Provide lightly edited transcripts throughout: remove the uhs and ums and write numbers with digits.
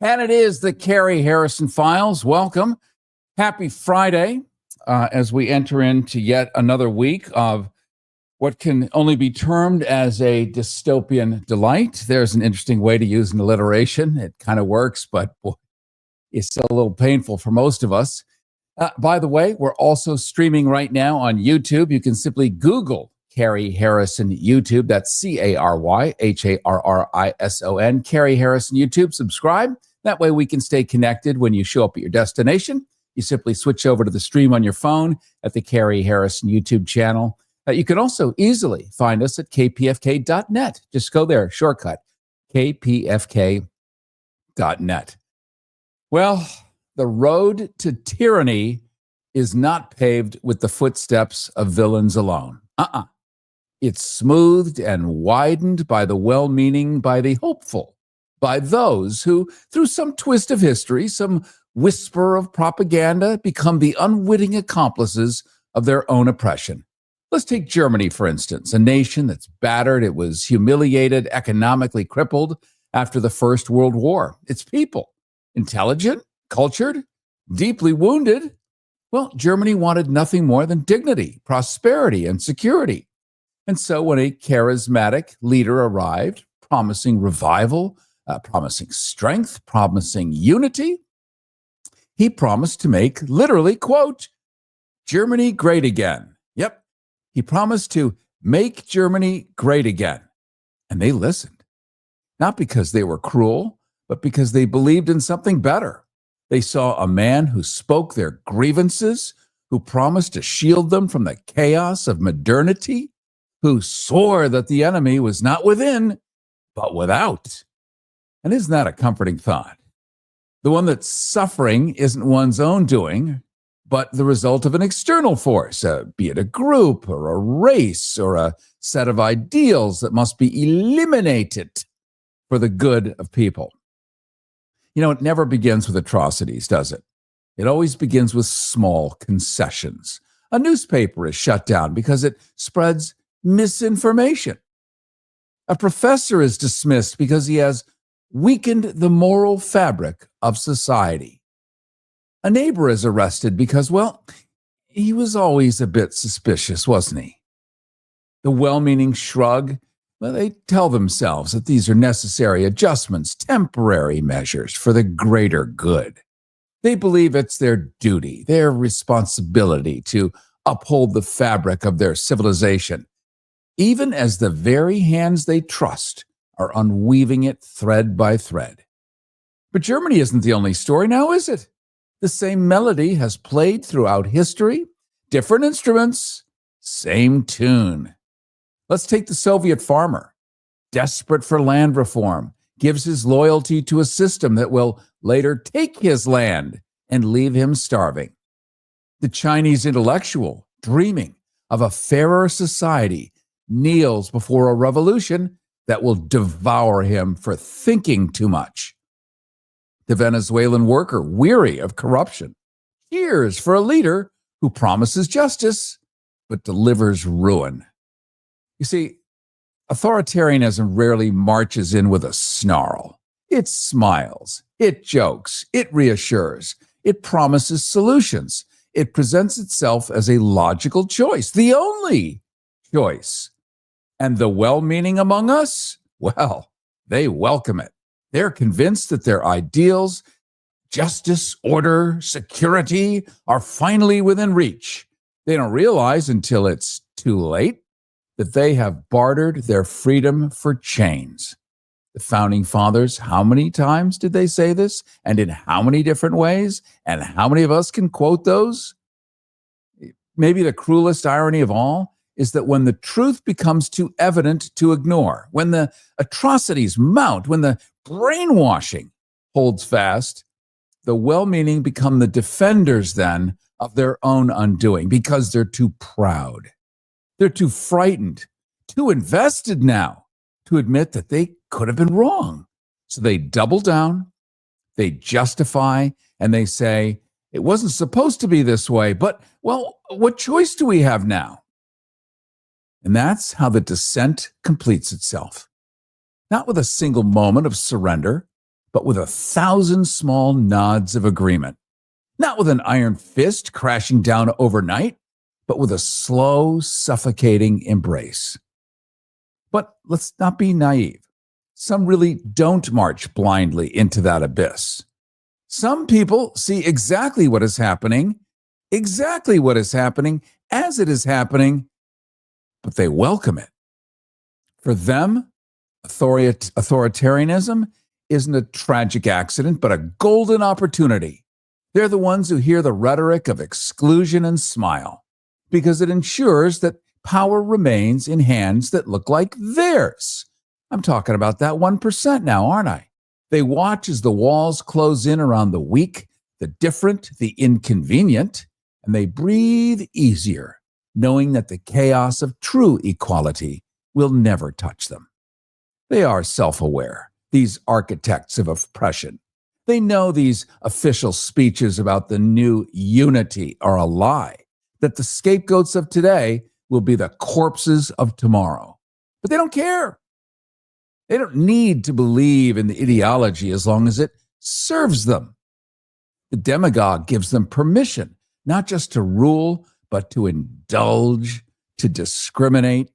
And it is the Carrie Harrison Files. Welcome. Happy Friday as we enter into yet another week of what can only be termed as a dystopian delight. There's an interesting way to use an alliteration. It kind of works, but boy, it's still a little painful for most of us. By the way, we're also streaming right now on YouTube. You can simply Google Carrie Harrison YouTube. That's CaryHarrison, Carrie Harrison YouTube. Subscribe. That way we can stay connected when you show up at your destination. You simply switch over to the stream on your phone at the Carrie Harrison YouTube channel. You can also easily find us at kpfk.net. Just go there, shortcut, kpfk.net. Well, the road to tyranny is not paved with the footsteps of villains alone. It's smoothed and widened by the well-meaning, by the hopeful, by those who, through some twist of history, some whisper of propaganda, become the unwitting accomplices of their own oppression. Let's take Germany, for instance, a nation that's battered. It was humiliated, economically crippled after the First World War. Its people, intelligent, cultured, deeply wounded. Well, Germany wanted nothing more than dignity, prosperity, and security. And so when a charismatic leader arrived, promising revival, promising strength, promising unity, he promised to make, literally, quote, Germany great again. Yep. He promised to make Germany great again. And they listened. Not because they were cruel, but because they believed in something better. They saw a man who spoke their grievances, who promised to shield them from the chaos of modernity, who swore that the enemy was not within, but without. And isn't that a comforting thought? The one that's suffering isn't one's own doing, but the result of an external force, be it a group or a race or a set of ideals that must be eliminated for the good of people. You know, it never begins with atrocities, does it? It always begins with small concessions. A newspaper is shut down because it spreads misinformation. A professor is dismissed because he has weakened the moral fabric of society. A neighbor is arrested because, well, he was always a bit suspicious, wasn't he? The well-meaning shrug, well, they tell themselves that these are necessary adjustments, temporary measures for the greater good. They believe it's their duty, their responsibility to uphold the fabric of their civilization, even as the very hands they trust are unweaving it thread by thread. But Germany isn't the only story now, is it? The same melody has played throughout history, different instruments, same tune. Let's take the Soviet farmer, desperate for land reform, gives his loyalty to a system that will later take his land and leave him starving. The Chinese intellectual, dreaming of a fairer society, kneels before a revolution that will devour him for thinking too much. The Venezuelan worker, weary of corruption, cheers for a leader who promises justice but delivers ruin. You see, authoritarianism rarely marches in with a snarl. It smiles, it jokes, it reassures, it promises solutions. It presents itself as a logical choice, the only choice. And the well-meaning among us, well, they welcome it. They're convinced that their ideals, justice, order, security, are finally within reach. They don't realize until it's too late that they have bartered their freedom for chains. The founding fathers, how many times did they say this? And in how many different ways? And how many of us can quote those? Maybe the cruelest irony of all is that when the truth becomes too evident to ignore, when the atrocities mount, when the brainwashing holds fast, the well-meaning become the defenders then of their own undoing because they're too proud. They're too frightened, too invested now to admit that they could have been wrong. So they double down, they justify, and they say, it wasn't supposed to be this way, but, well, what choice do we have now? And that's how the descent completes itself. Not with a single moment of surrender, but with 1,000 small nods of agreement. Not with an iron fist crashing down overnight, but with a slow, suffocating embrace. But let's not be naive. Some really don't march blindly into that abyss. Some people see exactly what is happening, as it is happening, but they welcome it. For them, authoritarianism isn't a tragic accident, but a golden opportunity. They're the ones who hear the rhetoric of exclusion and smile, because it ensures that power remains in hands that look like theirs. I'm talking about that 1% now, aren't I? They watch as the walls close in around the weak, the different, the inconvenient, and they breathe easier, knowing that the chaos of true equality will never touch them. They are self-aware, these architects of oppression. They know these official speeches about the new unity are a lie, that the scapegoats of today will be the corpses of tomorrow. But they don't care. They don't need to believe in the ideology as long as it serves them. The demagogue gives them permission, not just to rule, but to indulge, to discriminate,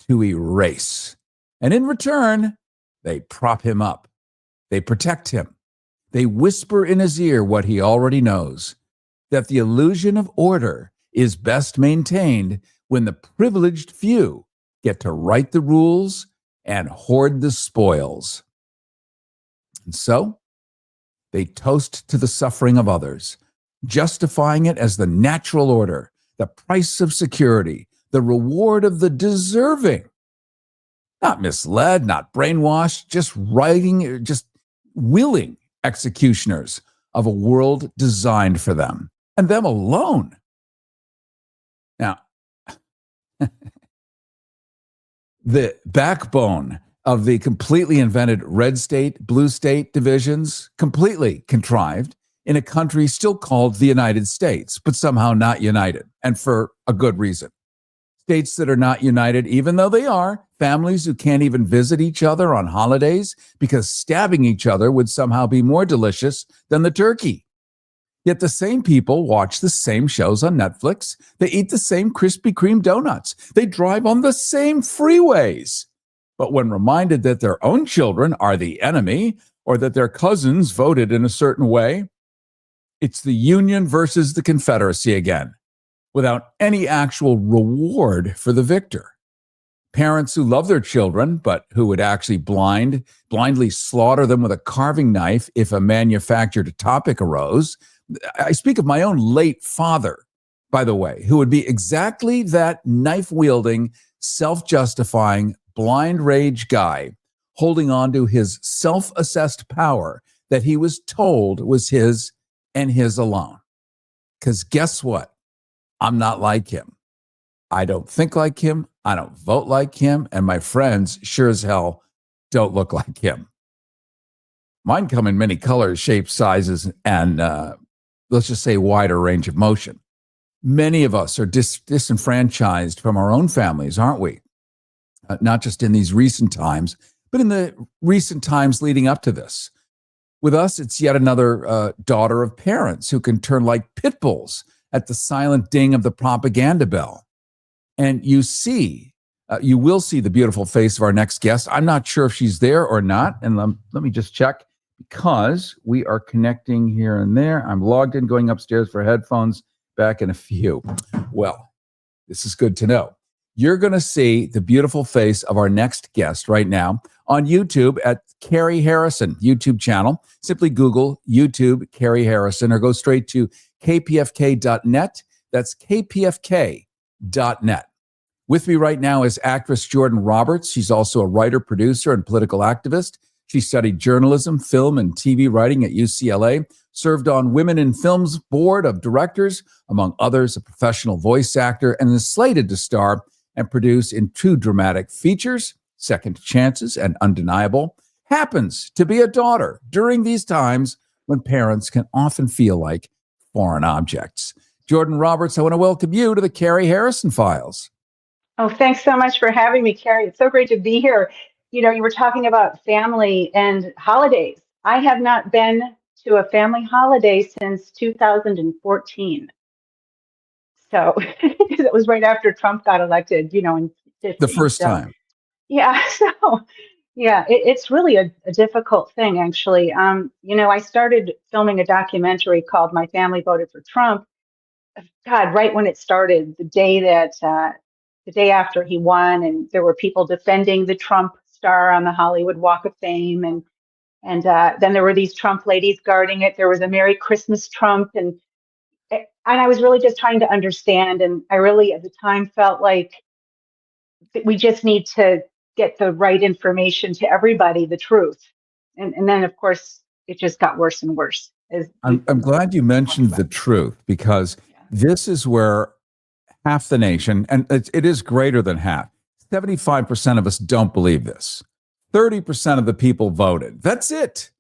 to erase. And in return, they prop him up. They protect him. They whisper in his ear what he already knows, that the illusion of order is best maintained when the privileged few get to write the rules and hoard the spoils. And so they toast to the suffering of others, justifying it as the natural order, the price of security, the reward of the deserving. Not misled, not brainwashed, just willing executioners of a world designed for them, and them alone. Now, the backbone of the completely invented red state, blue state divisions, completely contrived in a country still called the United States, but somehow not united, and for a good reason. States that are not united, even though they are, families who can't even visit each other on holidays because stabbing each other would somehow be more delicious than the turkey. Yet the same people watch the same shows on Netflix. They eat the same Krispy Kreme donuts. They drive on the same freeways. But when reminded that their own children are the enemy or that their cousins voted in a certain way, it's the Union versus the Confederacy again, without any actual reward for the victor. Parents who love their children, but who would actually blindly slaughter them with a carving knife if a manufactured topic arose. I speak of my own late father, by the way, who would be exactly that knife-wielding, self-justifying, blind rage guy holding on to his self-assessed power that he was told was his and his alone. Because guess what? I'm not like him. I don't think like him. I don't vote like him. And my friends sure as hell don't look like him. Mine come in many colors, shapes, sizes, and let's just say wider range of motion. Many of us are disenfranchised from our own families, aren't we? Not just in these recent times, but in the recent times leading up to this. With us, it's yet another daughter of parents who can turn like pit bulls at the silent ding of the propaganda bell. And you will see the beautiful face of our next guest. I'm not sure if she's there or not. And let me just check, because we are connecting here and there. I'm logged in, going upstairs for headphones, back in a few. Well, this is good to know. You're going to see the beautiful face of our next guest right now on YouTube at Carrie Harrison YouTube channel. Simply Google YouTube Carrie Harrison or go straight to kpfk.net. That's kpfk.net. With me right now is actress Jordan Roberts. She's also a writer, producer, and political activist. She studied journalism, film, and TV writing at UCLA, served on Women in Film's board of directors, among others, a professional voice actor, and is slated to star and produce in two dramatic features, Second Chances and Undeniable. Happens to be a daughter during these times when parents can often feel like foreign objects. Jordan Roberts, I want to welcome you to the Carrie Harrison Files. Oh, thanks so much for having me, Carrie. It's so great to be here. You know, you were talking about family and holidays. I have not been to a family holiday since 2014. So, because it was right after Trump got elected, in The 15. first So, time. yeah. So, yeah, it's really a difficult thing, actually. I started filming a documentary called My Family Voted for Trump. God, right when it started, the day after he won, and there were people defending the Trump star on the Hollywood Walk of Fame, and then there were these Trump ladies guarding it. There was a Merry Christmas Trump, and I was really just trying to understand. And I really, at the time, felt like that we just need to get the right information to everybody, the truth. And then, of course, it just got worse and worse as we I'm glad you talked mentioned about. the truth, because Yeah. this is where half the nation, and it is greater than half, 75% of us don't believe this. 30% of the people voted. That's it.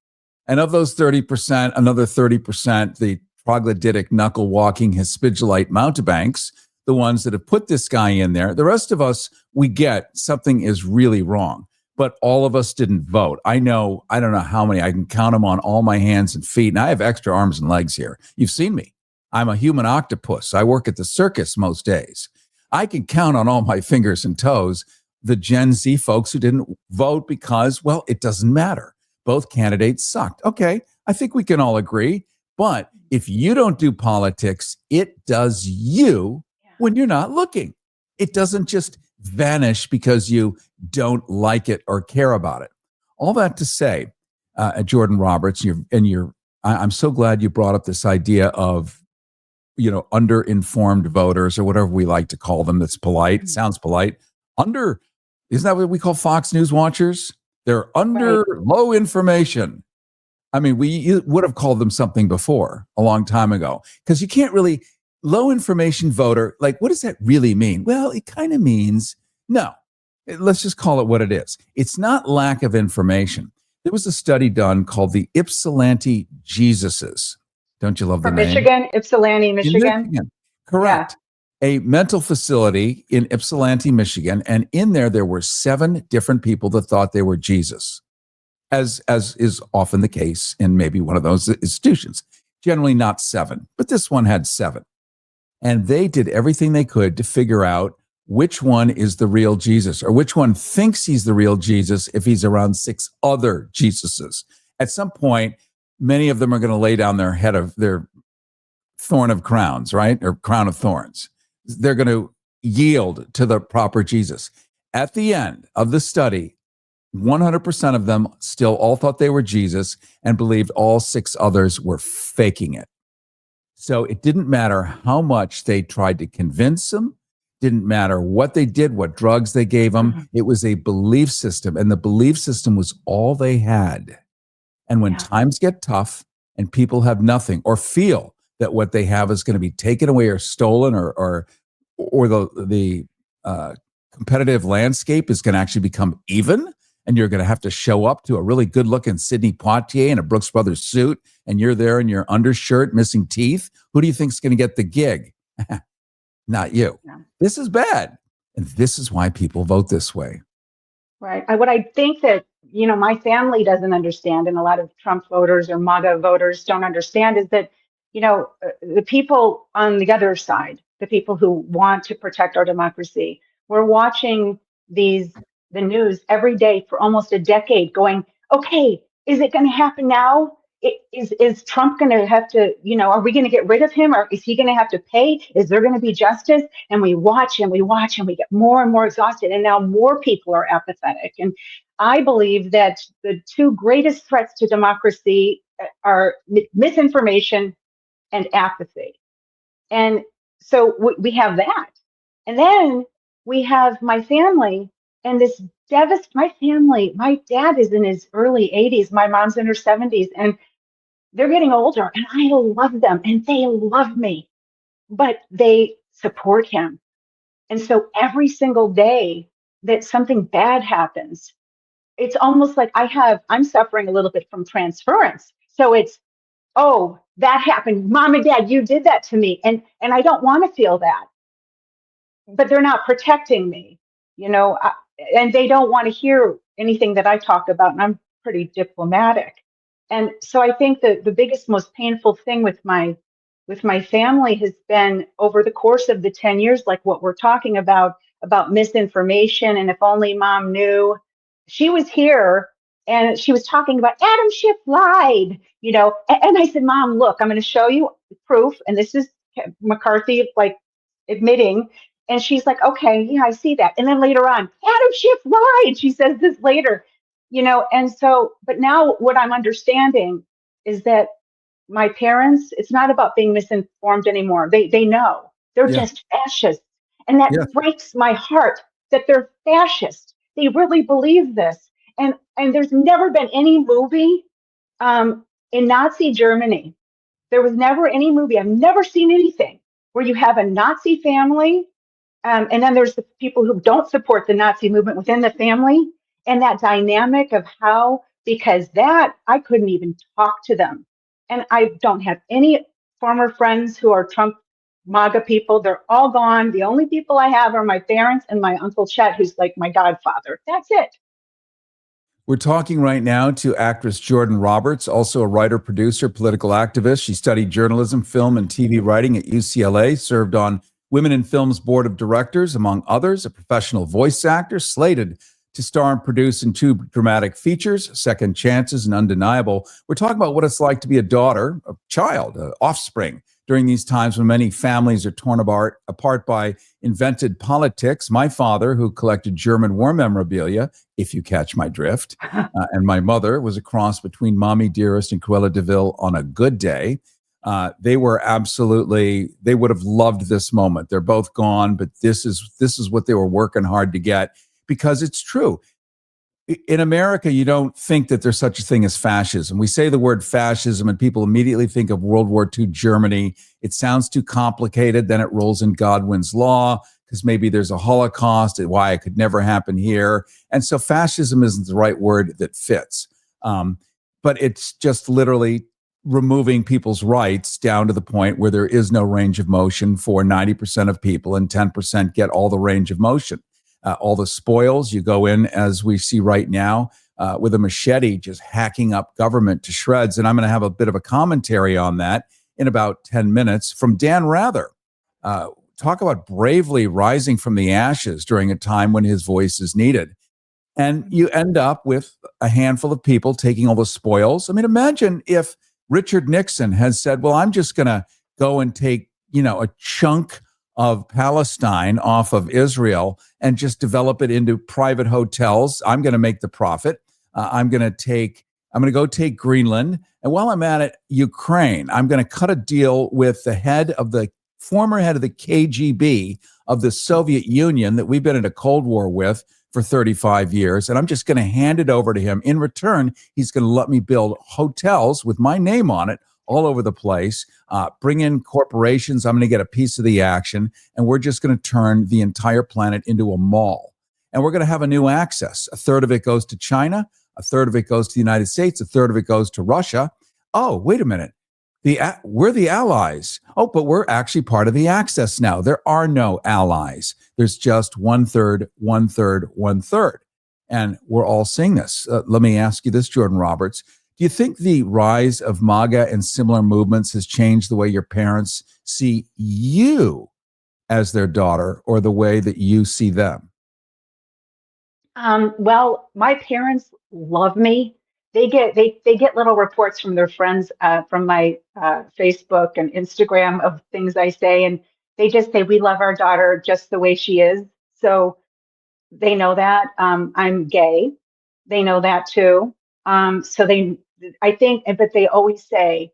And of those 30%, another 30%, the troglodytic, knuckle walking, hispidulite mountebanks, the ones that have put this guy in there. The rest of us, we get something is really wrong, but all of us didn't vote. I don't know how many. I can count them on all my hands and feet. And I have extra arms and legs here. You've seen me. I'm a human octopus. I work at the circus most days. I can count on all my fingers and toes the Gen Z folks who didn't vote because, well, it doesn't matter. Both candidates sucked. Okay, I think we can all agree. But if you don't do politics, it does you when you're not looking. It doesn't just vanish because you don't like it or care about it. All that to say, Jordan Roberts, I'm so glad you brought up this idea of underinformed voters, or whatever we like to call them. That's polite. It sounds polite. Isn't that what we call Fox News watchers? They're under Right. low information. I mean, we would have called them something before, a long time ago, because you can't really low information voter. Like, what does that really mean? Well, it kind of means no. Let's just call it what it is. It's not lack of information. There was a study done called the Ypsilanti Jesuses. Don't you love the From name? Michigan, Ypsilanti, In Michigan. Michigan. Yeah. Correct. A mental facility in Ypsilanti, Michigan. And in there were 7 different people that thought they were Jesus, as is often the case in maybe one of those institutions. Generally not 7, but this one had 7. And they did everything they could to figure out which one is the real Jesus, or which one thinks he's the real Jesus if he's around 6 other Jesuses. At some point, many of them are going to lay down their thorn of crowns, right? Or crown of thorns. They're going to yield to the proper Jesus. At the end of the study, 100% of them still all thought they were Jesus and believed all 6 others were faking it. So it didn't matter how much they tried to convince them, didn't matter what they did, what drugs they gave them. Mm-hmm. It was a belief system, and the belief system was all they had. And when times get tough and people have nothing, or feel that what they have is going to be taken away or stolen, or the competitive landscape is going to actually become even, and you're going to have to show up to a really good looking Sidney Poitier in a Brooks Brothers suit, and you're there in your undershirt missing teeth, who do you think is going to get the gig? Not you. Yeah. This is bad. And this is why people vote this way. Right. What I think that, my family doesn't understand, and a lot of Trump voters or MAGA voters don't understand, is that, the people on the other side, the people who want to protect our democracy, we're watching the news every day for almost a decade going, okay, is it going to happen now? Is Trump going to have to, are we going to get rid of him, or is he going to have to pay? Is there going to be justice? And we watch and we watch and we get more and more exhausted. And now more people are apathetic. And I believe that the 2 greatest threats to democracy are misinformation and apathy. And so we have that. And then we have my family and this my family. My dad is in his early 80s. My mom's in her 70s. And they're getting older, and I love them and they love me, but they support him. And so every single day that something bad happens, it's almost like I'm suffering a little bit from transference. So it's, oh, that happened. Mom and Dad, you did that to me. And I don't want to feel that, but they're not protecting me, and they don't want to hear anything that I talk about. And I'm pretty diplomatic. And so I think that the biggest, most painful thing with my family has been over the course of the 10 years, like what we're talking about misinformation. And if only mom knew. She was here and she was talking about Adam Schiff lied, and I said, Mom, look, I'm going to show you proof. And this is McCarthy, like, admitting. And she's like, okay, yeah, I see that. And then later on, Adam Schiff lied. She says this later, and so, but now what I'm understanding is that my parents, it's not about being misinformed anymore. They know they're Yeah. just fascists. And that Yeah. breaks my heart that they're fascists. They really believe this. And there's never been any movie in Nazi Germany. There was never any movie. I've never seen anything where you have a Nazi family, and then there's the people who don't support the Nazi movement within the family, and that dynamic of how, because that I couldn't even talk to them. And I don't have any former friends who are Trump MAGA people. They're all gone. The only people I have are my parents and my Uncle Chet, who's like my godfather. That's it. We're talking right now to actress Jordan Roberts, also a writer, producer, political activist. She studied journalism, film, and TV writing at UCLA, served on Women in Film's board of directors, among others, a professional voice actor, slated to star and produce in 2 dramatic features, Second Chances and Undeniable. We're talking about what it's like to be a daughter, a child, an offspring during these times when many families are torn apart by invented politics. My father, who collected German war memorabilia, if you catch my drift, and my mother was a cross between Mommy Dearest and Cruella de Vil on a good day. They would have loved this moment. They're both gone, but this is what they were working hard to get, because it's true. In America, you don't think that there's such a thing as fascism. We say the word fascism and people immediately think of World War II Germany. It sounds too complicated. Then it rolls in Godwin's law because maybe there's a Holocaust, why it could never happen here. And so fascism isn't the right word that fits. But it's just literally removing people's rights down to the point where there is no range of motion for 90% of people, and 10% get all the range of motion. All the spoils, you go in, as we see right now, with a machete, just hacking up government to shreds. And I'm going to have a bit of a commentary on that in about 10 minutes from Dan Rather. Talk about bravely rising from the ashes during a time when his voice is needed. And you end up with a handful of people taking all the spoils. I mean, imagine if Richard Nixon has said, well, I'm just going to go and take, a chunk of Palestine off of Israel and just develop it into private hotels. I'm going to make the profit. I'm going to go take Greenland. And while I'm at it, Ukraine, I'm going to cut a deal with the former head of the KGB of the Soviet Union that we've been in a Cold War with for 35 years. And I'm just going to hand it over to him. In return, he's going to let me build hotels with my name on it all over the place, bring in corporations. I'm going to get a piece of the action, and we're just going to turn the entire planet into a mall. And we're going to have a new axis. A third of it goes to China, a third of it goes to the United States, a third of it goes to Russia. Oh, wait a minute. We're the allies. Oh, but we're actually part of the axis now. There are no allies. There's just 1/3, 1/3, 1/3. And we're all seeing this. Let me ask you this, Jordan Roberts. Do you think the rise of MAGA and similar movements has changed the way your parents see you as their daughter, or the way that you see them? Well, my parents love me. They get little reports from their friends, from my Facebook and Instagram, of things I say, and they just say we love our daughter just the way she is. So they know that I'm gay. They know that too. So I think, but they always say,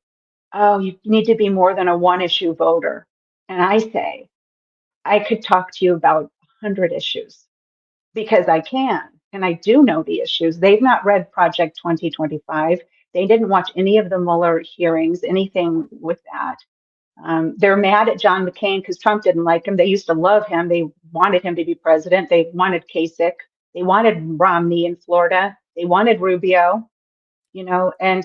"Oh, you need to be more than a one issue voter." And I say, I could talk to you about 100 issues, because I can. And I do know the issues. They've not read Project 2025. They didn't watch any of the Mueller hearings, anything with that. They're mad at John McCain because Trump didn't like him. They used to love him. They wanted him to be president. They wanted Kasich. They wanted Romney in Florida. They wanted Rubio, and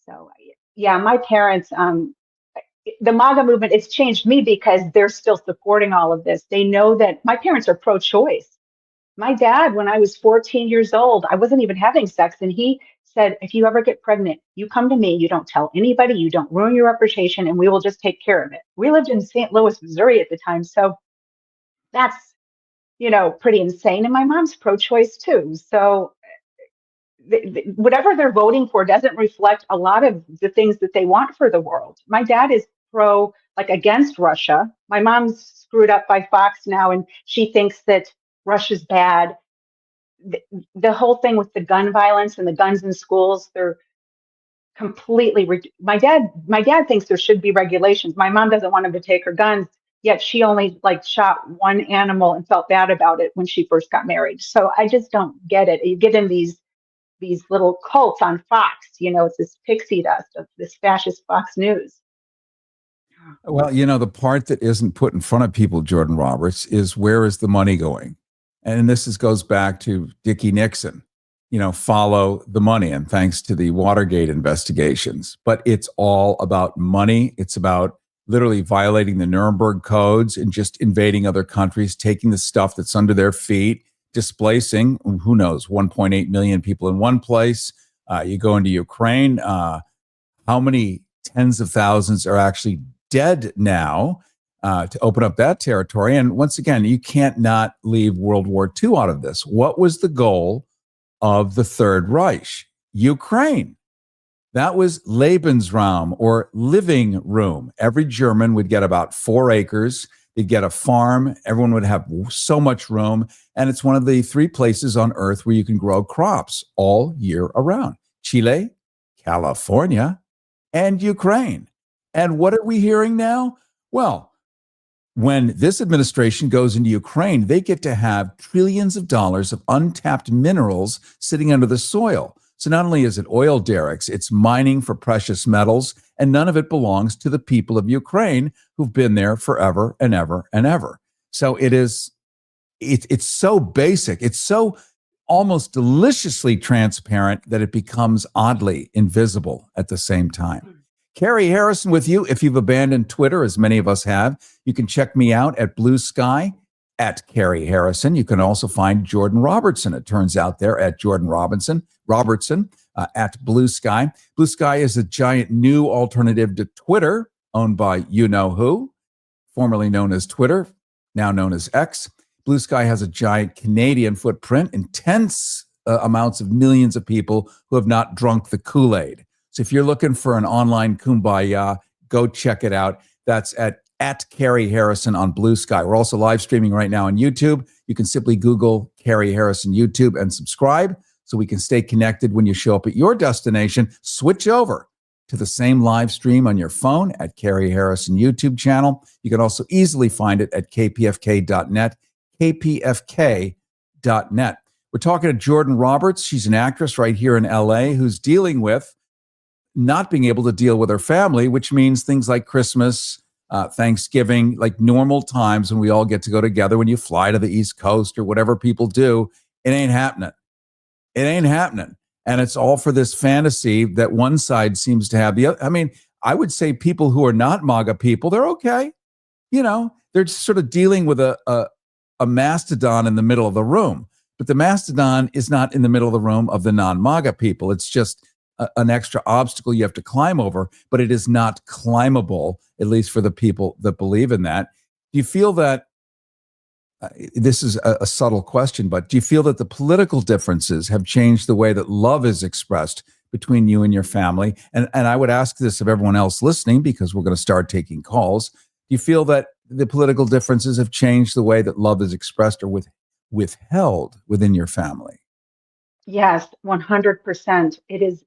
so, yeah, my parents, the MAGA movement, it's changed me because they're still supporting all of this. They know that my parents are pro-choice. My dad, when I was 14 years old, I wasn't even having sex, and he said, if you ever get pregnant, you come to me, you don't tell anybody, you don't ruin your reputation, and we will just take care of it. We lived in St. Louis, Missouri at the time. So that's, pretty insane. And my mom's pro-choice too. So whatever they're voting for doesn't reflect a lot of the things that they want for the world. My dad is like against Russia. My mom's screwed up by Fox now, and she thinks that Russia's bad. The whole thing with the gun violence and the guns in schools, they're completely. My dad thinks there should be regulations. My mom doesn't want him to take her guns. Yet she only like shot one animal and felt bad about it when she first got married. So I just don't get it. You get in these little cults on Fox. It's this pixie dust of this fascist Fox News. Well, the part that isn't put in front of people, Jordan Roberts, is where is the money going? And goes back to Dickie Nixon, follow the money. And thanks to the Watergate investigations. But it's all about money. It's about literally violating the Nuremberg codes and just invading other countries, taking the stuff that's under their feet, displacing, who knows, 1.8 million people in one place. You go into Ukraine. How many tens of thousands are actually dead now to open up that territory? And once again, you can't not leave World War II out of this. What was the goal of the Third Reich? Ukraine. That was Lebensraum, or living room. Every German would get about 4 acres. They'd get a farm. Everyone would have so much room. And it's one of the 3 places on earth where you can grow crops all year around: Chile, California, and Ukraine. And what are we hearing now? Well, when this administration goes into Ukraine, they get to have trillions of dollars of untapped minerals sitting under the soil. So not only is it oil derricks, it's mining for precious metals, and none of it belongs to the people of Ukraine who've been there forever and ever and ever. So it's so basic. It's so almost deliciously transparent that it becomes oddly invisible at the same time. Carrie Harrison with you. If you've abandoned Twitter, as many of us have, you can check me out at Blue Sky at Carrie Harrison. You can also find Jordan Robertson, it turns out, there at Jordan Robertson at Blue Sky. Blue Sky is a giant new alternative to Twitter, owned by you-know-who, formerly known as Twitter, now known as X. Blue Sky has a giant Canadian footprint, intense amounts of millions of people who have not drunk the Kool-Aid. So if you're looking for an online kumbaya, go check it out. That's at Carrie Harrison on Blue Sky. We're also live streaming right now on YouTube. You can simply Google Carrie Harrison YouTube and subscribe so we can stay connected. When you show up at your destination, switch over to the same live stream on your phone at Carrie Harrison YouTube channel. You can also easily find it at kpfk.net, kpfk.net. We're talking to Jordan Roberts. She's an actress right here in LA who's dealing with not being able to deal with her family, which means things like Christmas, Thanksgiving, like normal times when we all get to go together, when you fly to the East Coast or whatever people do. It ain't happening. It ain't happening. And it's all for this fantasy that one side seems to have. The other, I mean, I would say people who are not MAGA people, they're okay. They're just sort of dealing with a mastodon in the middle of the room. But the mastodon is not in the middle of the room of the non-MAGA people. It's just an extra obstacle you have to climb over, but it is not climbable, at least for the people that believe in that. Do you feel that, this is a subtle question, but do you feel that the political differences have changed the way that love is expressed between you and your family? And I would ask this of everyone else listening, because we're going to start taking calls. Do you feel that the political differences have changed the way that love is expressed or withheld within your family? Yes, 100%. It is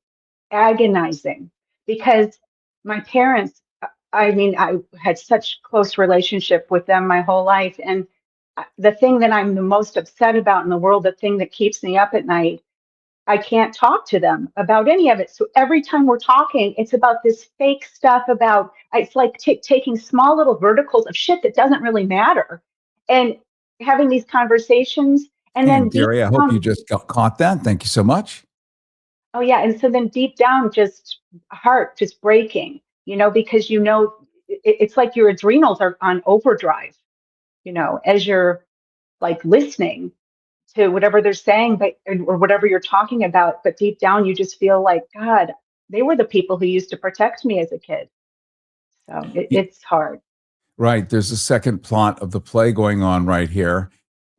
agonizing because my parents, I mean, I had such close relationship with them my whole life. And the thing that I'm the most upset about in the world, the thing that keeps me up at night, I can't talk to them about any of it. So every time we're talking, it's about this fake stuff it's like taking small little verticals of shit that doesn't really matter and having these conversations. And then Gary, I hope you just caught that. Thank you so much. oh yeah. And so then deep down, just heart just breaking, because it's like your adrenals are on overdrive, as you're like listening to whatever they're saying, but or whatever you're talking about. But deep down, you just feel like, God, they were the people who used to protect me as a kid. So it's hard. Right. There's a second plot of the play going on right here.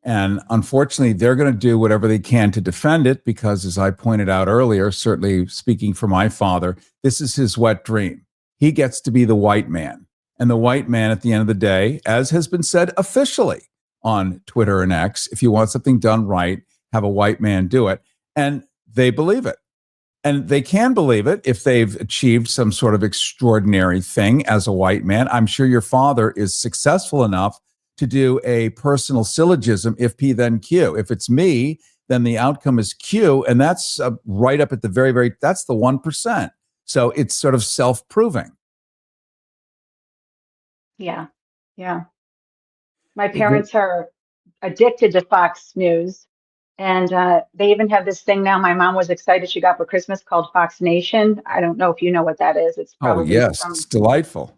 And unfortunately, they're going to do whatever they can to defend it because, as I pointed out earlier, certainly speaking for my father, this is his wet dream. He gets to be the white man. And the white man, at the end of the day, as has been said officially on Twitter and X, if you want something done right, have a white man do it. And they believe it. And they can believe it if they've achieved some sort of extraordinary thing as a white man. I'm sure your father is successful enough to do a personal syllogism, if P then Q. If it's me, then the outcome is Q. And that's right up at the very, that's the 1%. So it's sort of self-proving. Yeah. Yeah. My parents are addicted to Fox News. And they even have this thing now. My mom was excited she got for Christmas called Fox Nation. I don't know if you know what that is. It's Oh, probably yes. It's delightful.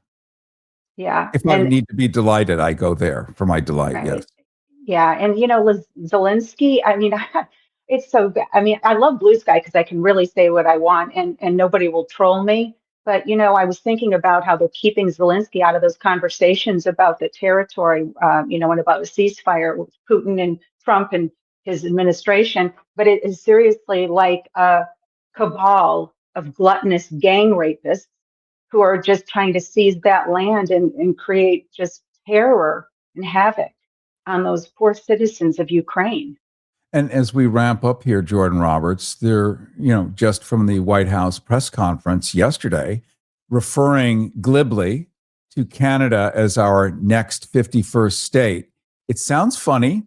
Yeah. If I And need to be delighted, I go there for my delight. right. Yes. Yeah. And, Zelensky, I mean, it's so bad. I mean, I love Blue Sky because I can really say what I want and nobody will troll me. But, I was thinking about how they're keeping Zelensky out of those conversations about the territory, and about the ceasefire with Putin and Trump and his administration. But it is seriously like a cabal of gluttonous gang rapists who are just trying to seize that land and create just terror and havoc on those poor citizens of Ukraine. And as we ramp up here, Jordan Roberts, they're, just from the White House press conference yesterday, referring glibly to Canada as our next 51st state. It sounds funny,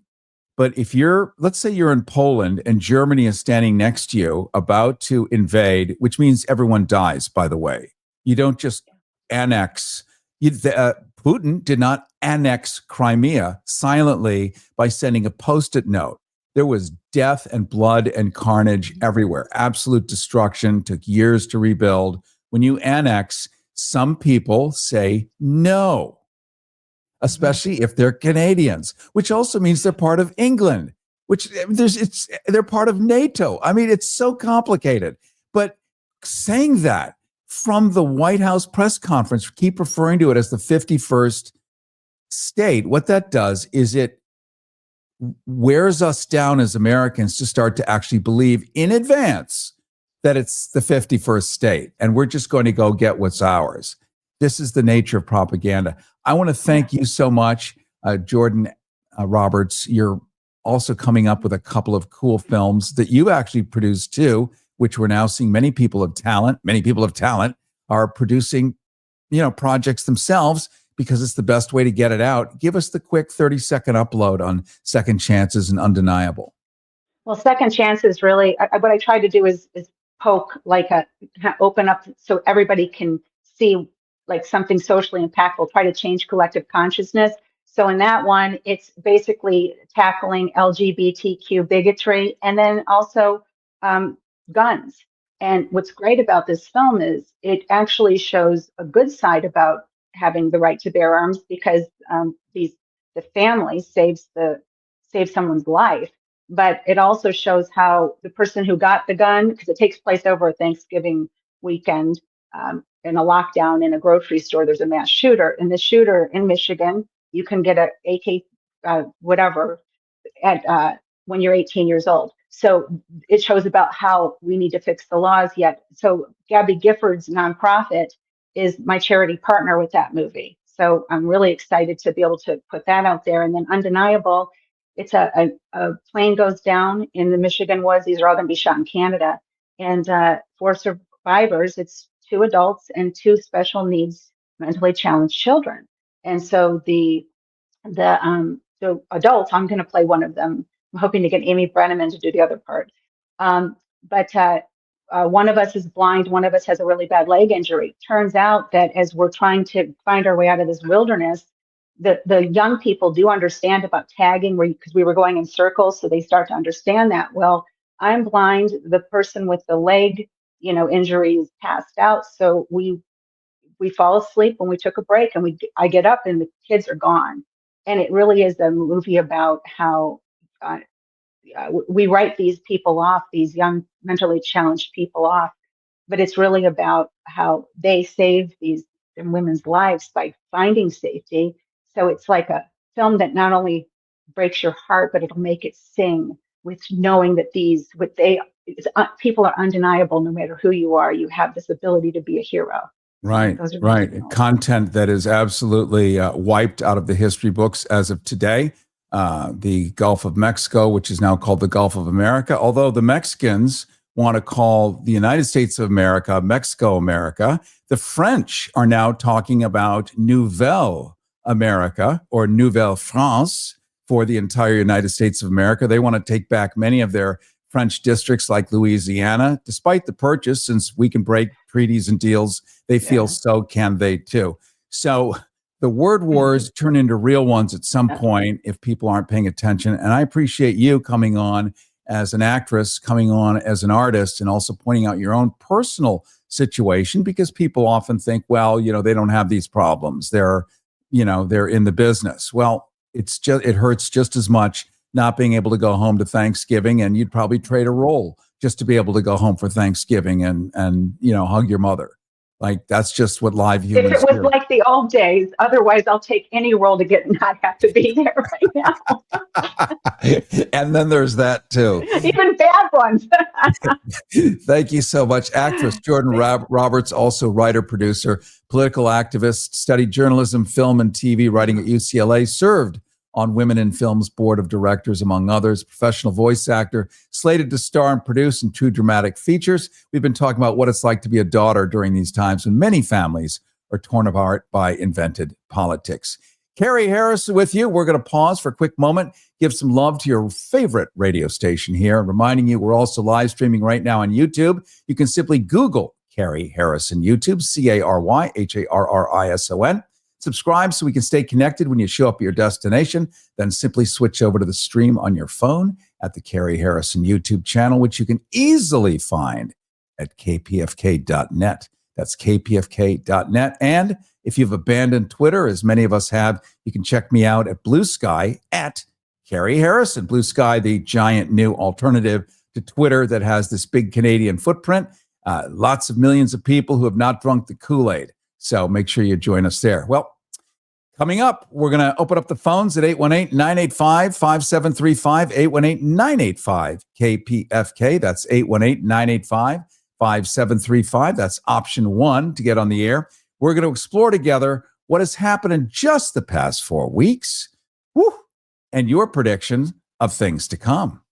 but if let's say you're in Poland and Germany is standing next to you about to invade, which means everyone dies, by the way. You don't just annex. Putin did not annex Crimea silently by sending a post-it note. There was death and blood and carnage everywhere. Absolute destruction, took years to rebuild. When you annex, some people say no, especially if they're Canadians, which also means they're part of England, they're part of NATO. I mean, it's so complicated. But saying that from the White House press conference, keep referring to it as the 51st state, what that does is it wears us down as Americans to start to actually believe in advance that it's the 51st state and we're just going to go get what's ours. This is the nature of propaganda. I want to thank you so much, Jordan Roberts. You're also coming up with a couple of cool films that you actually produced too, which we're now seeing many people of talent are producing, projects themselves because it's the best way to get it out. Give us the quick 30-second upload on Second Chances and Undeniable. Well, Second Chances really, what I try to do is poke, open up so everybody can see like something socially impactful, try to change collective consciousness. So in that one, it's basically tackling LGBTQ bigotry and then also guns. And what's great about this film is it actually shows a good side about having the right to bear arms because the family saves someone's life, but it also shows how the person who got the gun, because it takes place over a Thanksgiving weekend in a lockdown in a grocery store, there's a mass shooter, and the shooter in Michigan, you can get a AK whatever at when you're 18 years old. So it shows about how we need to fix the laws yet. So Gabby Gifford's nonprofit is my charity partner with that movie. So I'm really excited to be able to put that out there. And then Undeniable, it's a plane goes down in the Michigan woods. These are all going to be shot in Canada. And for survivors, it's 2 adults and 2 special needs mentally challenged children. And so the adults, I'm going to play one of them. I'm hoping to get Amy Brenneman to do the other part. But one of us is blind. One of us has a really bad leg injury. Turns out that as we're trying to find our way out of this wilderness, the young people do understand about tagging because we were going in circles. So they start to understand that. Well, I'm blind. The person with the leg, injury is passed out. So we fall asleep when we took a break and I get up and the kids are gone. And it really is a movie about how we write these people off, these young mentally challenged people off, but it's really about how they save these women's lives by finding safety. So it's like a film that not only breaks your heart, but it'll make it sing with knowing that people are undeniable. No matter who you are, you have this ability to be a hero. Right, right. Content that is absolutely wiped out of the history books as of today. The Gulf of Mexico, which is now called the Gulf of America, although the Mexicans want to call the United States of America, Mexico America. The French are now talking about Nouvelle America or Nouvelle France for the entire United States of America. They want to take back many of their French districts like Louisiana, despite the purchase, since we can break treaties and deals, they feel so can they too. So the word wars turn into real ones at some point if people aren't paying attention. And I appreciate you coming on as an actress, coming on as an artist, and also pointing out your own personal situation, because people often think, well, they don't have these problems. They're in the business. Well, it hurts just as much not being able to go home to Thanksgiving, and you'd probably trade a role just to be able to go home for Thanksgiving and hug your mother. Like, that's just what live humans If it was like the old days, otherwise I'll take any role to not have to be there right now. And then there's that too. Even bad ones. Thank you so much. Actress Jordan Roberts, also writer, producer, political activist, studied journalism, film, and TV writing at UCLA, served on Women in Film's board of directors, among others, professional voice actor, slated to star and produce in 2 dramatic features. We've been talking about what it's like to be a daughter during these times when many families are torn apart by invented politics. Carrie Harris with you. We're going to pause for a quick moment, give some love to your favorite radio station here, reminding you we're also live streaming right now on YouTube. You can simply Google Carrie Harrison YouTube, CaryHarrison. Subscribe so we can stay connected when you show up at your destination. Then simply switch over to the stream on your phone at the Carrie Harrison YouTube channel, which you can easily find at kpfk.net. That's kpfk.net. And if you've abandoned Twitter, as many of us have, you can check me out at Blue Sky at Carrie Harrison. Blue Sky, the giant new alternative to Twitter that has this big Canadian footprint. Lots of millions of people who have not drunk the Kool-Aid. So make sure you join us there. Well, coming up, we're going to open up the phones at 818-985-5735, 818-985-KPFK. That's 818-985-5735. That's option 1 to get on the air. We're going to explore together what has happened in just the past 4 weeks, and your predictions of things to come.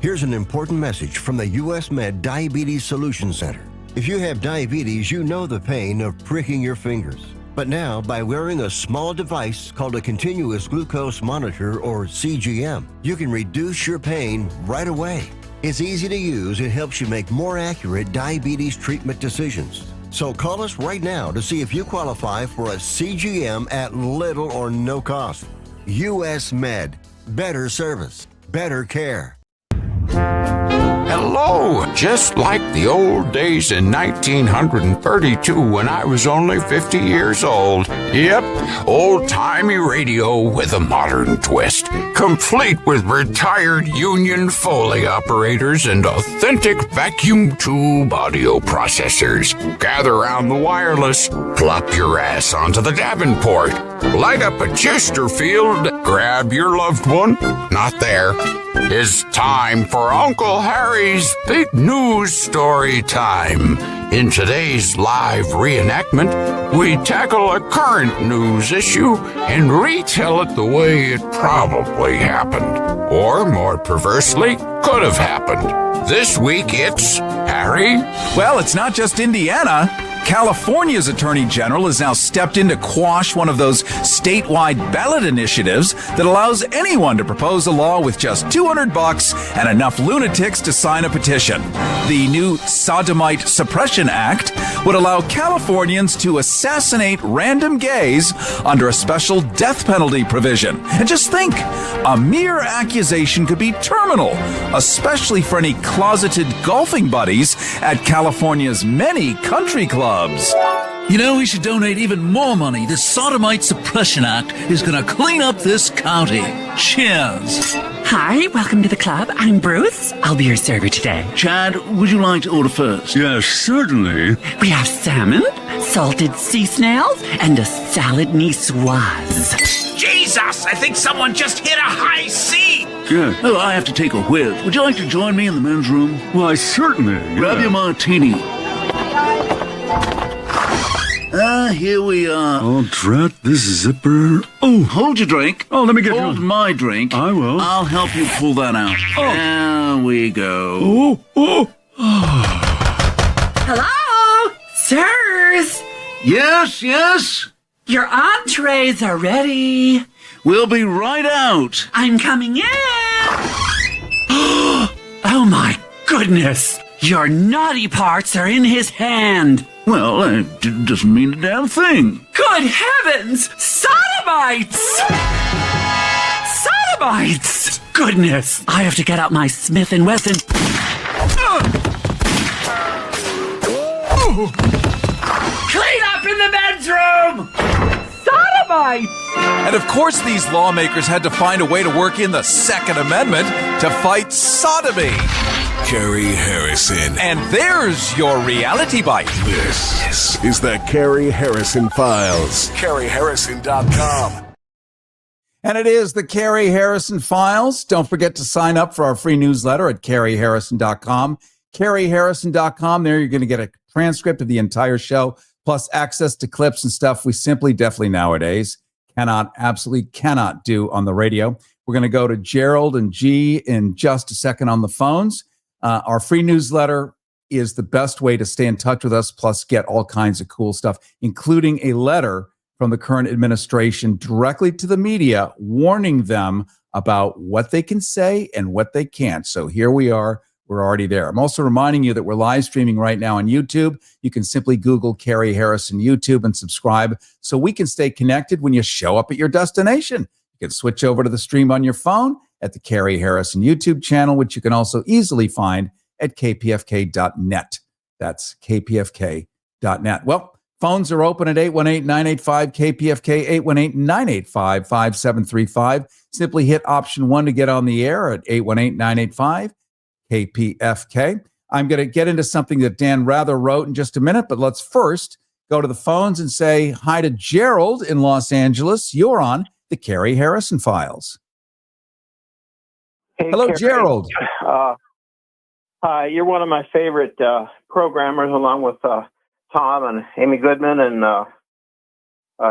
Here's an important message from the U.S. Med Diabetes Solution Center. If you have diabetes, you know the pain of pricking your fingers. But now, by wearing a small device called a continuous glucose monitor, or CGM, you can reduce your pain right away. It's easy to use and helps you make more accurate diabetes treatment decisions. So call us right now to see if you qualify for a CGM at little or no cost. U.S. Med. Better service. Better care. Hello, just like the old days in 1932 when I was only 50 years old. Yep, old-timey radio with a modern twist, complete with retired Union Foley operators and authentic vacuum tube audio processors. Gather around the wireless, plop your ass onto the Davenport, light up a Chesterfield, grab your loved one, not there. It's time for Uncle Harry's Big News Story Time. In today's live reenactment, we tackle a current news issue and retell it the way it probably happened, or more perversely, could have happened. This week it's Harry. Well, it's not just Indiana. California's Attorney General has now stepped in to quash one of those statewide ballot initiatives that allows anyone to propose a law with just $200 and enough lunatics to sign a petition. The new Sodomite Suppression Act would allow Californians to assassinate random gays under a special death penalty provision. And just think, a mere accusation could be terminal, especially for any closeted golfing buddies at California's many country clubs. You know, we should donate even more money. The Sodomite Suppression Act is going to clean up this county. Cheers. Hi, welcome to the club. I'm Bruce. I'll be your server today. Chad, would you like to order first? Yes, certainly. We have salmon, salted sea snails, and a salad niçoise. Jesus, I think someone just hit a high C. Yeah. Oh, I have to take a whiz. Would you like to join me in the men's room? Why, certainly. Grab your martini. Here we are. Oh, drat this zipper. Oh, Hold your drink. oh, let me get Hold you. my drink. I will. I'll help you pull that out. There we go. Hello? Sirs? Yes. Your entrees are ready. We'll be right out. I'm coming in. Oh my goodness. Your naughty parts are in his hand. Well, it doesn't mean a damn thing. Good heavens! Sodomites! Sodomites! Goodness! I have to get out my Smith & Wesson. Clean up in the bedroom! Sodomites! And of course, these lawmakers had to find a way to work in the Second Amendment to fight sodomy. Carrie Harrison. And there's your reality bite. This is the Carrie Harrison Files. CarrieHarrison.com. And it is the Carrie Harrison Files. Don't forget to sign up for our free newsletter at CarrieHarrison.com. CarrieHarrison.com. There you're going to get a transcript of the entire show, plus access to clips and stuff we simply, definitely nowadays absolutely cannot do on the radio. We're going to go to Gerald and G in just a second on the phones. Our free newsletter is the best way to stay in touch with us, plus get all kinds of cool stuff, including a letter from the current administration directly to the media, warning them about what they can say and what they can't. So here we are. We're already there. I'm also reminding you that we're live streaming right now on YouTube. You can simply Google Carrie Harrison YouTube and subscribe so we can stay connected when you show up at your destination. You can switch over to the stream on your phone at the Carrie Harrison YouTube channel, which you can also easily find at kpfk.net. That's kpfk.net. Well, phones are open at 818-985-KPFK, 818-985-5735. Simply hit option 1 to get on the air at 818-985-KPFK. I'm going to get into something that Dan Rather wrote in just a minute, but let's first go to the phones and say hi to Gerald in Los Angeles. You're on the Carrie Harrison Files. Hey, hello, Carrie. Gerald. Hi, you're one of my favorite programmers, along with Tom and Amy Goodman and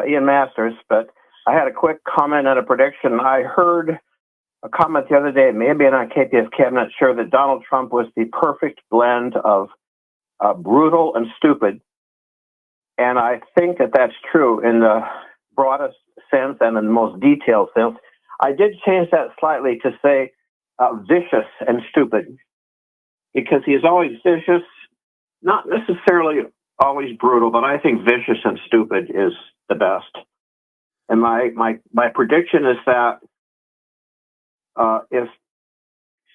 Ian Masters. But I had a quick comment and a prediction. I heard a comment the other day, maybe on KPFK, I'm not sure, that Donald Trump was the perfect blend of brutal and stupid. And I think that that's true in the broadest sense and in the most detailed sense. I did change that slightly to say vicious and stupid, because he is always vicious, not necessarily always brutal, but I think vicious and stupid is the best. And my prediction is that if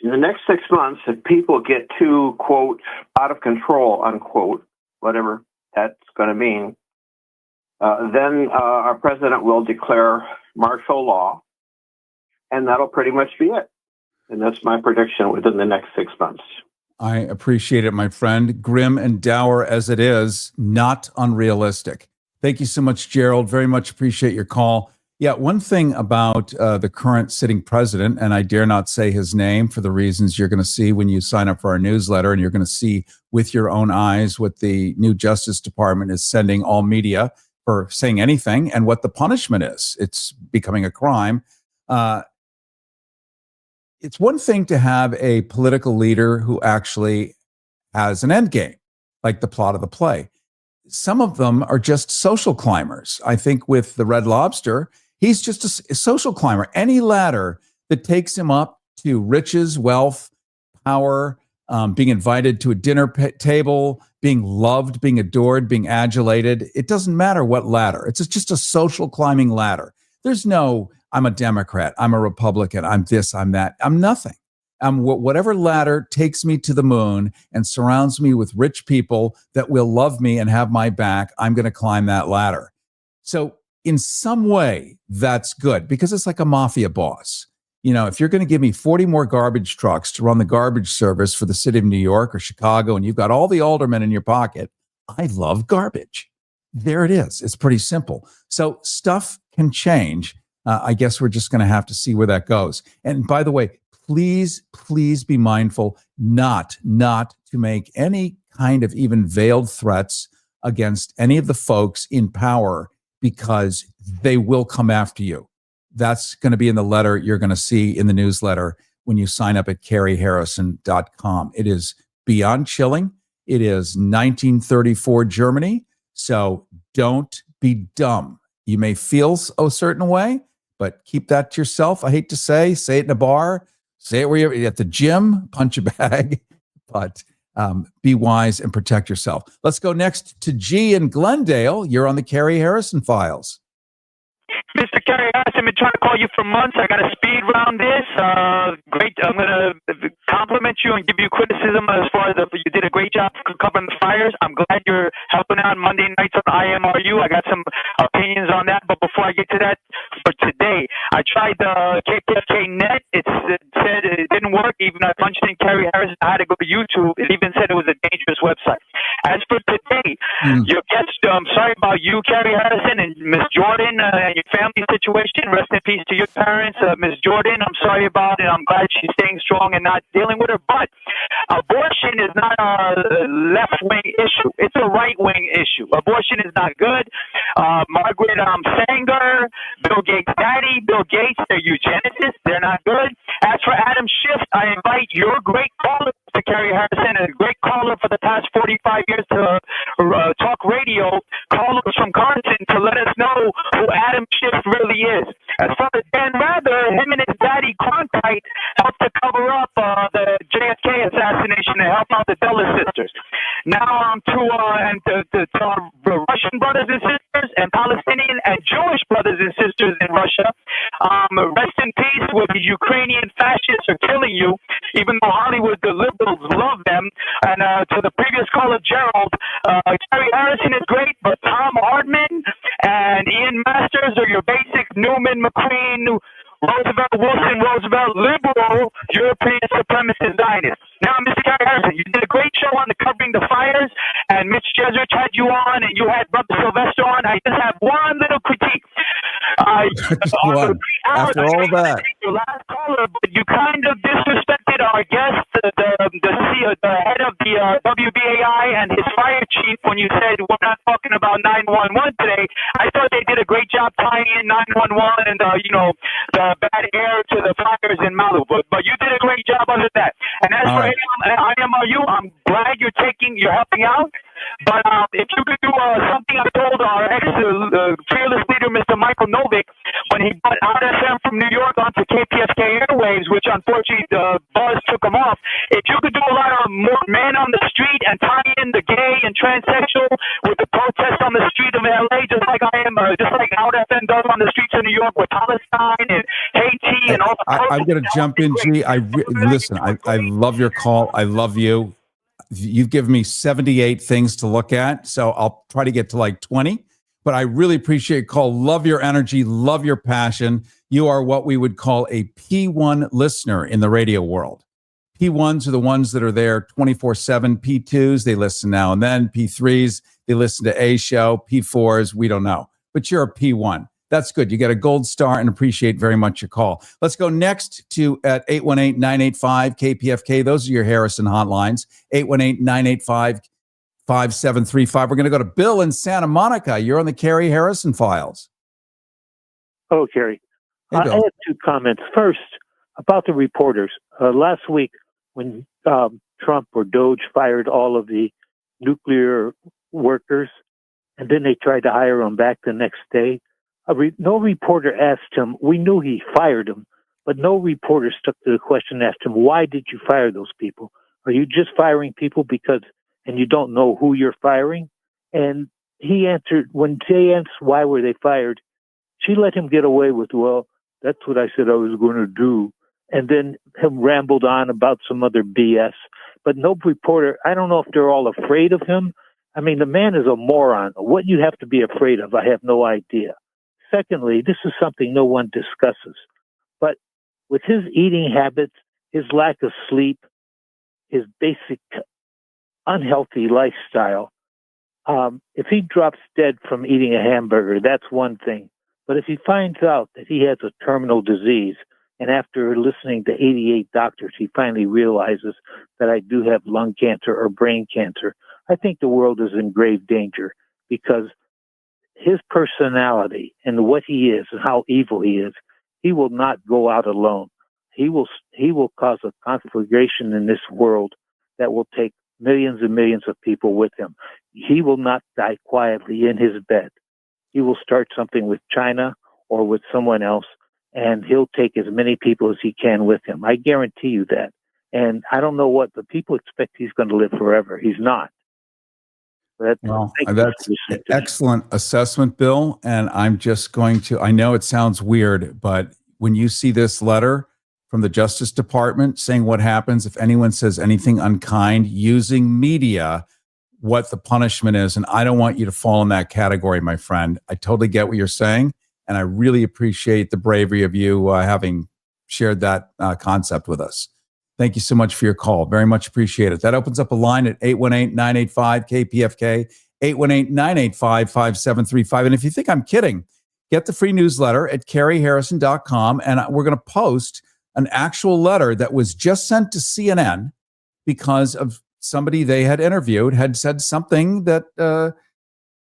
in the next 6 months, if people get too, quote, out of control, unquote, whatever that's going to mean, then our president will declare martial law, and that'll pretty much be it. And that's my prediction within the next 6 months. I appreciate it, my friend. Grim and dour as it is, not unrealistic. Thank you so much, Gerald. Very much appreciate your call. Yeah, one thing about the current sitting president, and I dare not say his name for the reasons you're going to see when you sign up for our newsletter, and you're going to see with your own eyes what the new Justice Department is sending all media for saying anything and what the punishment is. It's becoming a crime. It's one thing to have a political leader who actually has an end game, like the plot of the play. Some of them are just social climbers. I think with the Red Lobster, he's just a social climber. Any ladder that takes him up to riches, wealth, power, being invited to a dinner table, being loved, being adored, being adulated. It doesn't matter what ladder. It's just a social climbing ladder. There's no, I'm a Democrat, I'm a Republican, I'm this, I'm that. I'm nothing. Whatever ladder takes me to the moon and surrounds me with rich people that will love me and have my back, I'm going to climb that ladder. So in some way, that's good because it's like a mafia boss. If you're going to give me 40 more garbage trucks to run the garbage service for the city of New York or Chicago, and you've got all the aldermen in your pocket, I love garbage. There it is. It's pretty simple. So stuff can change. I guess we're just going to have to see where that goes. And by the way, please be mindful not to make any kind of even veiled threats against any of the folks in power because they will come after you. That's going to be in the letter you're going to see in the newsletter when you sign up at carrieharrison.com. It is beyond chilling. It is 1934 Germany. So don't be dumb. You may feel a certain way, but keep that to yourself. I hate to say it in a bar, say it where you're at the gym, punch a bag, but be wise and protect yourself. Let's go next to G in Glendale. You're on the Carrie Harrison Files. Mr. Carrie Harrison, I've been trying to call you for months. I got to speed round this. Great. I'm going to compliment you and give you criticism as far as you did a great job covering the fires. I'm glad you're helping out Monday nights on IMRU. I got some opinions on that. But before I get to that, for today, I tried the KPFK net. It said it didn't work. Even I punched in Carrie Harrison. I had to go to YouTube. It even said it was a dangerous website. As for today, your guest, I'm sorry about you, Carrie Harrison, and Miss Jordan and your family situation. Rest in peace to your parents. Miss Jordan, I'm sorry about it. I'm glad she's staying strong and not dealing with her. But abortion is not a left-wing issue. It's a right-wing issue. Abortion is not good. Margaret Sanger, Bill Gates' daddy, Bill Gates, they're eugenicists. They're not good. As for Adam Schiff, I invite your great caller, Mr. Carrie Harrison, a great caller for the past 45 years to talk radio, callers from Carson to let us know who Adam Schiff really is. As far as Dan Rather, him and his daddy Cronkite helped to cover up the JFK assassination and help out the Dulles sisters. Now on to our Russian brothers and sisters and Palestinian and Jewish brothers and sisters in Russia. Rest in peace with the Ukrainian fascists are killing you, even though Hollywood, the liberals, love them. And to the previous caller, Gerald, Carrie Harrison is great, but Tom Hardman and Ian Masters are your basic Newman, McQueen, Roosevelt, liberal European supremacist Zionists. Now, Mr. Carrie Harrison, you did a great show on the covering the fires, and Mitch Jesuit had you on, and you had Brother Sylvester on. I just have one little critique. After all that, your last caller, but you kind of disrespected our guest, the head of the WBAI and his fire chief when you said we're not talking about 911 today. I thought they did a great job tying in 911 and the bad air to the fires in Malibu. But you did a great job of that. And as for IMRU, I'm glad you're helping out. But if you could do something I told our fearless leader, Mr. Michael Novick, when he brought Out FM from New York onto KPFK airwaves, which unfortunately the buzz took him off. If you could do a lot of more man on the street and tie in the gay and transsexual with the protest on the street of LA, just like Out FM does on the streets of New York with Palestine and Haiti and all the I'm going to jump in, G. Listen, I love your call. I love you. You've given me 78 things to look at, so I'll try to get to like 20. But I really appreciate your call. Love your energy. Love your passion. You are what we would call a P1 listener in the radio world. P1s are the ones that are there 24/7. P2s, they listen now and then. P3s, they listen to A show. P4s, we don't know. But you're a P1. That's good. You get a gold star and appreciate very much your call. Let's go next to at 818-985-KPFK. Those are your Harrison hotlines. 818-985-5735. We're going to go to Bill in Santa Monica. You're on the Carrie Harrison Files. Oh, Carrie. Hey, I have two comments. First, about the reporters. Last week, when Trump or Doge fired all of the nuclear workers, and then they tried to hire them back the next day, no reporter asked him. We knew he fired them, but no reporter stuck to the question and asked him, why did you fire those people? Are you just firing people because, and you don't know who you're firing? And he answered, when Jay asked why were they fired, she let him get away with, well, that's what I said I was going to do. and then him rambled on about some other BS. But no reporter, I don't know if they're all afraid of him. I mean, the man is a moron. What you have to be afraid of, I have no idea. Secondly, this is something no one discusses. But with his eating habits, his lack of sleep, his basic unhealthy lifestyle, if he drops dead from eating a hamburger, that's one thing. But if he finds out that he has a terminal disease, and after listening to 88 doctors, he finally realizes that I do have lung cancer or brain cancer, I think the world is in grave danger, because his personality and what he is and how evil he is, he will not go out alone. He will cause a conflagration in this world that will take millions and millions of people with him. He will not die quietly in his bed. He will start something with China or with someone else, and he'll take as many people as he can with him. I guarantee you that. And I don't know what, but people expect he's going to live forever. He's not. That's an excellent assessment, Bill. And I'm just going to, I know it sounds weird, but when you see this letter from the Justice Department saying what happens if anyone says anything unkind using media, what the punishment is, and I don't want you to fall in that category, my friend. I totally get what you're saying, and I really appreciate the bravery of you having shared that concept with us. Thank you so much for your call. Very much appreciate it. That opens up a line at 818-985-KPFK, 818-985-5735. And if you think I'm kidding, get the free newsletter at carrieharrison.com, and we're going to post an actual letter that was just sent to CNN because of somebody they had interviewed had said something that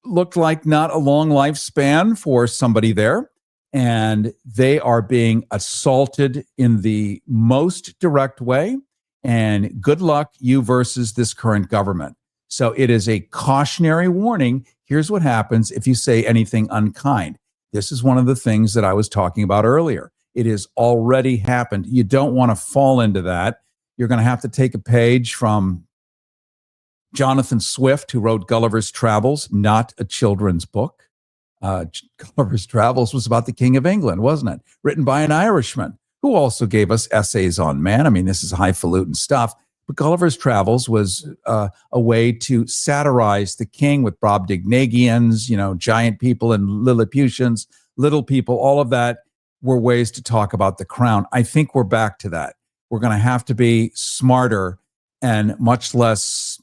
looked like not a long lifespan for somebody there. And they are being assaulted in the most direct way. And good luck, you versus this current government. So it is a cautionary warning. Here's what happens if you say anything unkind. This is one of the things that I was talking about earlier. It has already happened. You don't want to fall into that. You're going to have to take a page from Jonathan Swift, who wrote Gulliver's Travels, not a children's book. Gulliver's Travels was about the King of England, wasn't it? Written by an Irishman who also gave us essays on man. I mean, this is highfalutin stuff. But Gulliver's Travels was a way to satirize the king with Brobdingnagians, giant people and Lilliputians, little people, all of that were ways to talk about the crown. I think we're back to that. We're going to have to be smarter and much less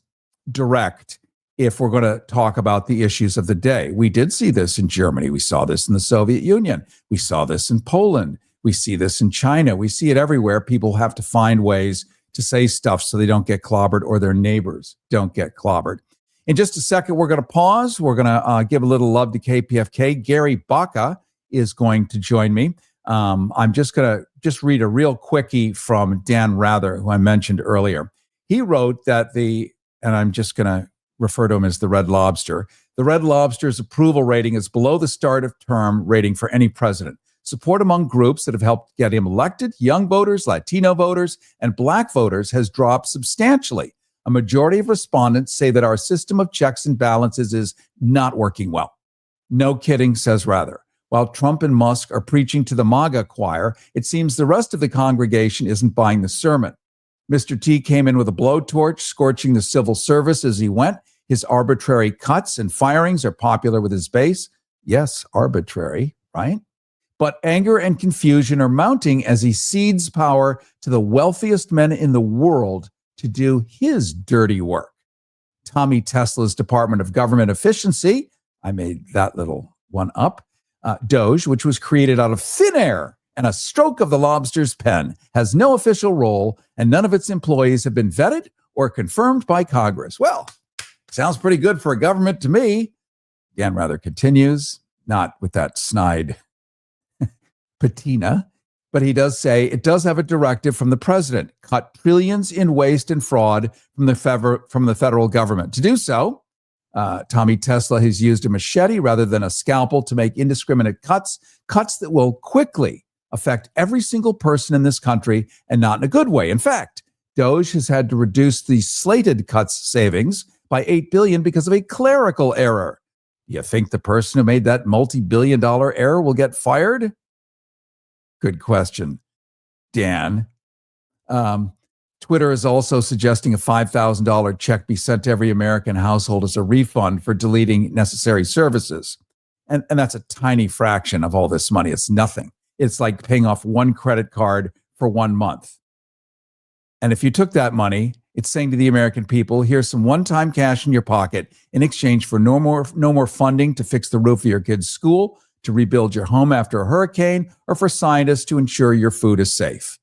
direct if we're going to talk about the issues of the day. We did see this in Germany. We saw this in the Soviet Union. We saw this in Poland. We see this in China. We see it everywhere. People have to find ways to say stuff so they don't get clobbered or their neighbors don't get clobbered. In just a second, we're going to pause. We're going to give a little love to KPFK. Gary Baca is going to join me. I'm just going to read a real quickie from Dan Rather, who I mentioned earlier. He wrote that and I'm just going to refer to him as the Red Lobster. The Red Lobster's approval rating is below the start of term rating for any president. Support among groups that have helped get him elected, young voters, Latino voters, and black voters has dropped substantially. A majority of respondents say that our system of checks and balances is not working well. No kidding, says Rather. While Trump and Musk are preaching to the MAGA choir, it seems the rest of the congregation isn't buying the sermon. Mr. T came in with a blowtorch, scorching the civil service as he went. His arbitrary cuts and firings are popular with his base. Yes, arbitrary, right? But anger and confusion are mounting as he cedes power to the wealthiest men in the world to do his dirty work. Tommy Tesla's Department of Government Efficiency, I made that little one up, Doge, which was created out of thin air and a stroke of the lobster's pen, has no official role, and none of its employees have been vetted or confirmed by Congress. Well, sounds pretty good for a government to me. Dan Rather continues, not with that snide patina, but he does say it does have a directive from the president, cut trillions in waste and fraud from the federal government. To do so, Tommy Tesla has used a machete rather than a scalpel to make indiscriminate cuts that will quickly affect every single person in this country, and not in a good way. In fact, Doge has had to reduce the slated cuts savings by $8 billion because of a clerical error. You think the person who made that multi-billion-dollar error will get fired? Good question. Dan. Twitter is also suggesting a $5,000 check be sent to every American household as a refund for deleting necessary services. And that's a tiny fraction of all this money. It's nothing. It's like paying off one credit card for 1 month. And if you took that money, it's saying to the American people, here's some one-time cash in your pocket in exchange for no more funding to fix the roof of your kid's school, to rebuild your home after a hurricane, or for scientists to ensure your food is safe.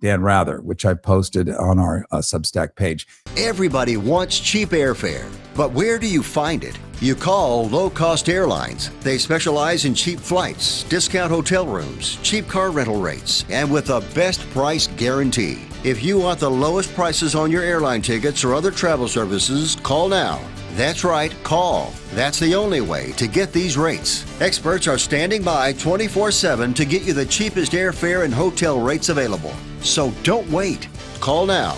Dan Rather, which I've posted on our Substack page. Everybody wants cheap airfare, but where do you find it? You call Low Cost Airlines. They specialize in cheap flights, discount hotel rooms, cheap car rental rates, and with a best price guarantee. If you want the lowest prices on your airline tickets or other travel services, call now. That's right, call. That's the only way to get these rates. Experts are standing by 24/7 to get you the cheapest airfare and hotel rates available. So don't wait. Call now